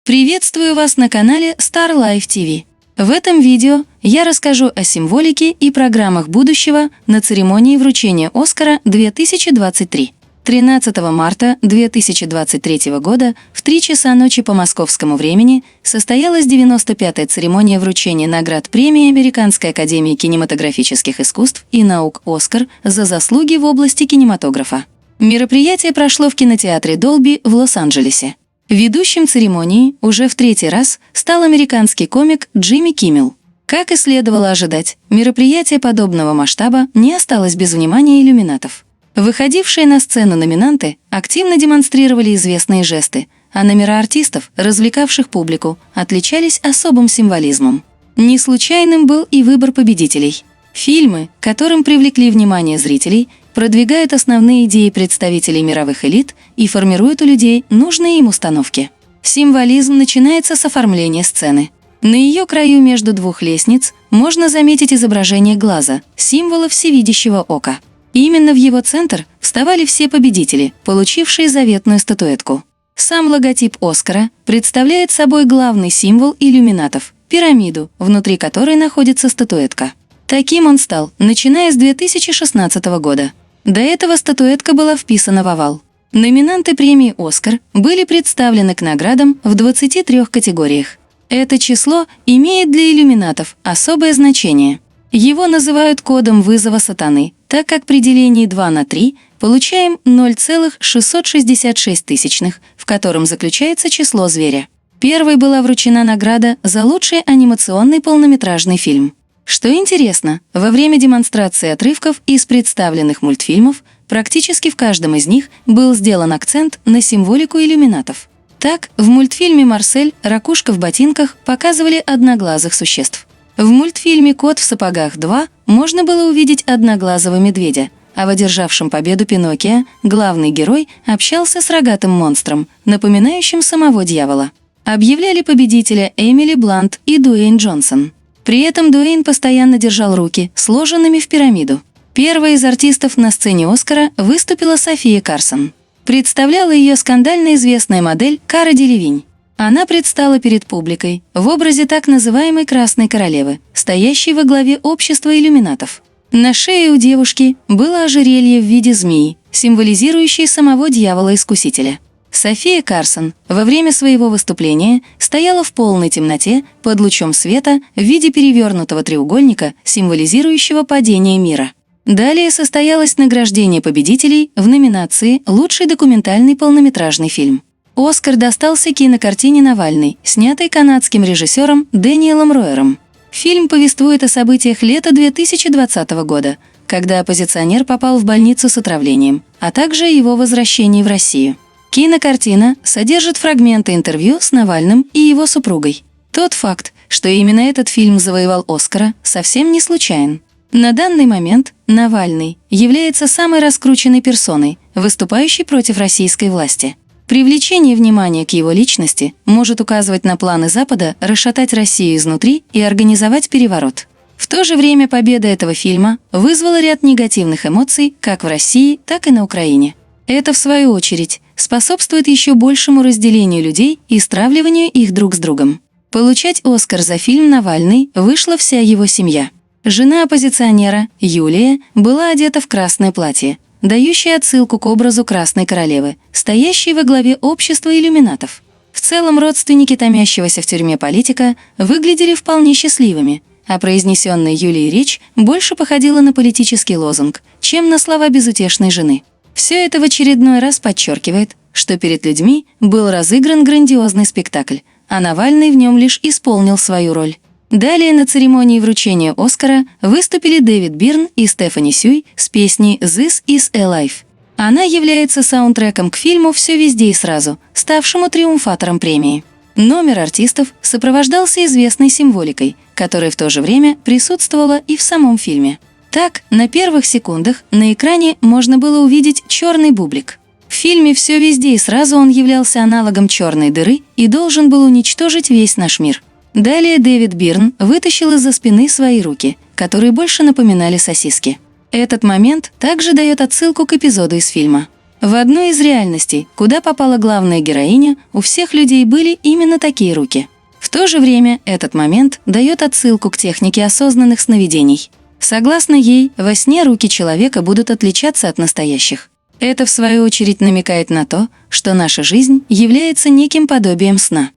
Приветствую вас на канале Star Life TV. В этом видео я расскажу о символике и программах будущего на церемонии вручения Оскара 2023. 13 марта 2023 года в 3 часа ночи по московскому времени состоялась 95-я церемония вручения наград премии Американской академии кинематографических искусств и наук «Оскар» за заслуги в области кинематографа. Мероприятие прошло в кинотеатре Долби в Лос-Анджелесе. Ведущим церемонии уже в 3-й раз стал американский комик Джимми Киммел. Как и следовало ожидать, мероприятие подобного масштаба не осталось без внимания иллюминатов. Выходившие на сцену номинанты активно демонстрировали известные жесты, а номера артистов, развлекавших публику, отличались особым символизмом. Не случайным был и выбор победителей. Фильмы, которым привлекли внимание зрителей, продвигают основные идеи представителей мировых элит и формируют у людей нужные им установки. Символизм начинается с оформления сцены. На ее краю между двух лестниц можно заметить изображение глаза, символа всевидящего ока. Именно в его центр вставали все победители, получившие заветную статуэтку. Сам логотип Оскара представляет собой главный символ иллюминатов – пирамиду, внутри которой находится статуэтка. Таким он стал, начиная с 2016 года. До этого статуэтка была вписана в овал. Номинанты премии «Оскар» были представлены к наградам в 23 категориях. Это число имеет для иллюминатов особое значение. Его называют кодом вызова сатаны, так как при делении 2 на 3 получаем 0,666, в котором заключается число зверя. Первой была вручена награда за лучший анимационный полнометражный фильм. Что интересно, во время демонстрации отрывков из представленных мультфильмов практически в каждом из них был сделан акцент на символику иллюминатов. Так, в мультфильме «Марсель» ракушка в ботинках показывали одноглазых существ. В мультфильме «Кот в сапогах 2» можно было увидеть одноглазого медведя, а в одержавшем победу Пиноккио главный герой общался с рогатым монстром, напоминающим самого дьявола. Объявляли победителя Эмили Блант и Дуэйн Джонсон. При этом Дуэйн постоянно держал руки сложенными в пирамиду. Первой из артистов на сцене Оскара выступила София Карсон. Представляла ее скандально известная модель Кара Делевинь. Она предстала перед публикой в образе так называемой «Красной королевы», стоящей во главе общества иллюминатов. На шее у девушки было ожерелье в виде змеи, символизирующее самого дьявола-искусителя. София Карсон во время своего выступления стояла в полной темноте под лучом света в виде перевернутого треугольника, символизирующего падение мира. Далее состоялось награждение победителей в номинации «Лучший документальный полнометражный фильм». Оскар достался кинокартине «Навальный», снятой канадским режиссером Дэниелом Роером. Фильм повествует о событиях лета 2020 года, когда оппозиционер попал в больницу с отравлением, а также о его возвращении в Россию. Кинокартина содержит фрагменты интервью с Навальным и его супругой. Тот факт, что именно этот фильм завоевал Оскара, совсем не случайен. На данный момент Навальный является самой раскрученной персоной, выступающей против российской власти. Привлечение внимания к его личности может указывать на планы Запада расшатать Россию изнутри и организовать переворот. В то же время победа этого фильма вызвала ряд негативных эмоций как в России, так и на Украине. Это, в свою очередь, способствует еще большему разделению людей и стравливанию их друг с другом. Получать Оскар за фильм «Навальный» вышла вся его семья. Жена оппозиционера, Юлия, была одета в красное платье, дающее отсылку к образу Красной королевы, стоящей во главе общества иллюминатов. В целом, родственники томящегося в тюрьме политика выглядели вполне счастливыми, а произнесенная Юлией речь больше походила на политический лозунг, чем на слова безутешной жены. Все это в очередной раз подчеркивает, что перед людьми был разыгран грандиозный спектакль, а Навальный в нем лишь исполнил свою роль. Далее на церемонии вручения Оскара выступили Дэвид Бирн и Стефани Сюй с песней «This is a Life». Она является саундтреком к фильму «Все везде и сразу», ставшему триумфатором премии. Номер артистов сопровождался известной символикой, которая в то же время присутствовала и в самом фильме. Так, на первых секундах на экране можно было увидеть черный бублик. В фильме «Все везде и сразу» он являлся аналогом черной дыры и должен был уничтожить весь наш мир. Далее Дэвид Бирн вытащил из-за спины свои руки, которые больше напоминали сосиски. Этот момент также дает отсылку к эпизоду из фильма. В одной из реальностей, куда попала главная героиня, у всех людей были именно такие руки. В то же время этот момент дает отсылку к технике осознанных сновидений. Согласно ей, во сне руки человека будут отличаться от настоящих. Это, в свою очередь, намекает на то, что наша жизнь является неким подобием сна.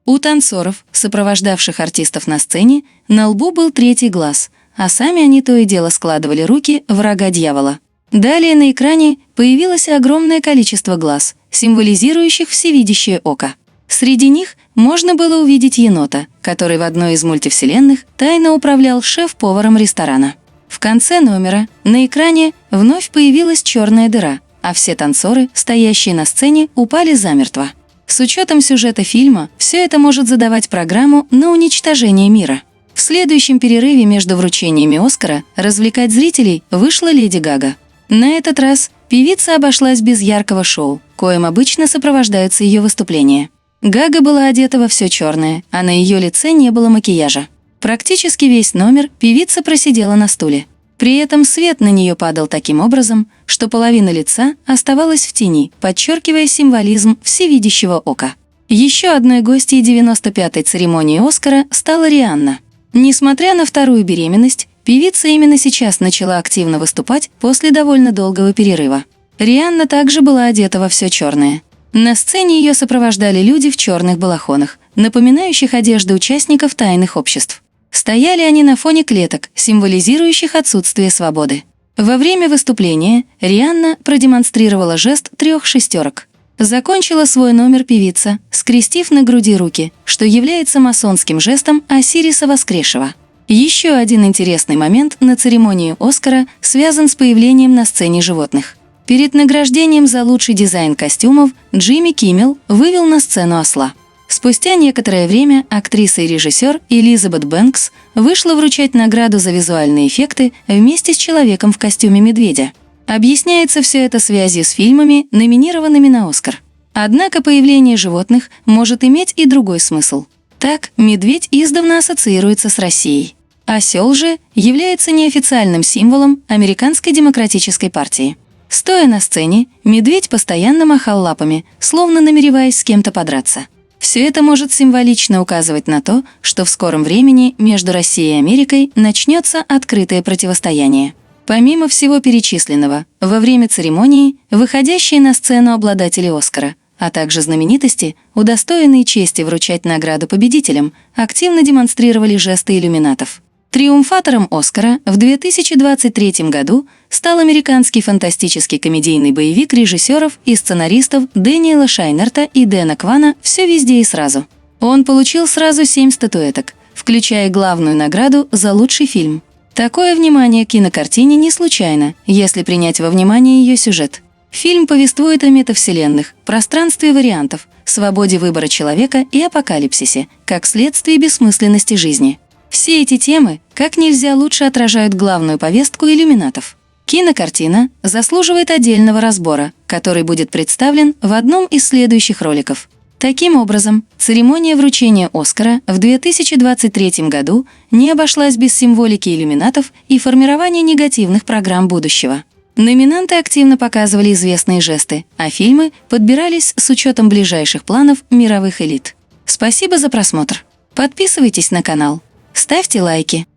У танцоров, сопровождавших артистов на сцене, на лбу был третий глаз, а сами они то и дело складывали руки в рога дьявола. Далее на экране появилось огромное количество глаз, символизирующих всевидящее око. Среди них можно было увидеть енота, который в одной из мультивселенных тайно управлял шеф-поваром ресторана. В конце номера на экране вновь появилась черная дыра, а все танцоры, стоящие на сцене, упали замертво. С учетом сюжета фильма, все это может задавать программу на уничтожение мира. В следующем перерыве между вручениями «Оскара» развлекать зрителей вышла Леди Гага. На этот раз певица обошлась без яркого шоу, коим обычно сопровождаются ее выступления. Гага была одета во все черное, а на ее лице не было макияжа. Практически весь номер певица просидела на стуле. При этом свет на нее падал таким образом, что половина лица оставалась в тени, подчеркивая символизм всевидящего ока. Еще одной гостьей 95-й церемонии «Оскара» стала Рианна. Несмотря на вторую беременность, певица именно сейчас начала активно выступать после довольно долгого перерыва. Рианна также была одета во все черное. На сцене ее сопровождали люди в черных балахонах, напоминающих одежды участников тайных обществ. Стояли они на фоне клеток, символизирующих отсутствие свободы. Во время выступления Рианна продемонстрировала жест 3 шестерок. Закончила свой номер певица, скрестив на груди руки, что является масонским жестом Осириса Воскресшего. Еще один интересный момент на церемонии «Оскара» связан с появлением на сцене животных. Перед награждением за лучший дизайн костюмов Джимми Киммел вывел на сцену осла. Спустя некоторое время актриса и режиссер Элизабет Бэнкс вышла вручать награду за визуальные эффекты вместе с человеком в костюме медведя. Объясняется все это связью с фильмами, номинированными на «Оскар». Однако появление животных может иметь и другой смысл. Так, медведь издавна ассоциируется с Россией. Осел же является неофициальным символом Американской демократической партии. Стоя на сцене, медведь постоянно махал лапами, словно намереваясь с кем-то подраться. Все это может символично указывать на то, что в скором времени между Россией и Америкой начнется открытое противостояние. Помимо всего перечисленного, во время церемонии выходящие на сцену обладатели «Оскара», а также знаменитости, удостоенные чести вручать награду победителям, активно демонстрировали жесты иллюминатов. Триумфатором «Оскара» в 2023 году стал американский фантастический комедийный боевик режиссеров и сценаристов Дэниела Шайнерта и Дэна Квана «Все везде и сразу». Он получил сразу 7 статуэток, включая главную награду за лучший фильм. Такое внимание к кинокартине не случайно, если принять во внимание ее сюжет. Фильм повествует о метавселенных, пространстве вариантов, свободе выбора человека и апокалипсисе, как следствие бессмысленности жизни. Все эти темы как нельзя лучше отражают главную повестку иллюминатов. Кинокартина заслуживает отдельного разбора, который будет представлен в одном из следующих роликов. Таким образом, церемония вручения «Оскара» в 2023 году не обошлась без символики иллюминатов и формирования негативных программ будущего. Номинанты активно показывали известные жесты, а фильмы подбирались с учетом ближайших планов мировых элит. Спасибо за просмотр. Подписывайтесь на канал. Ставьте лайки.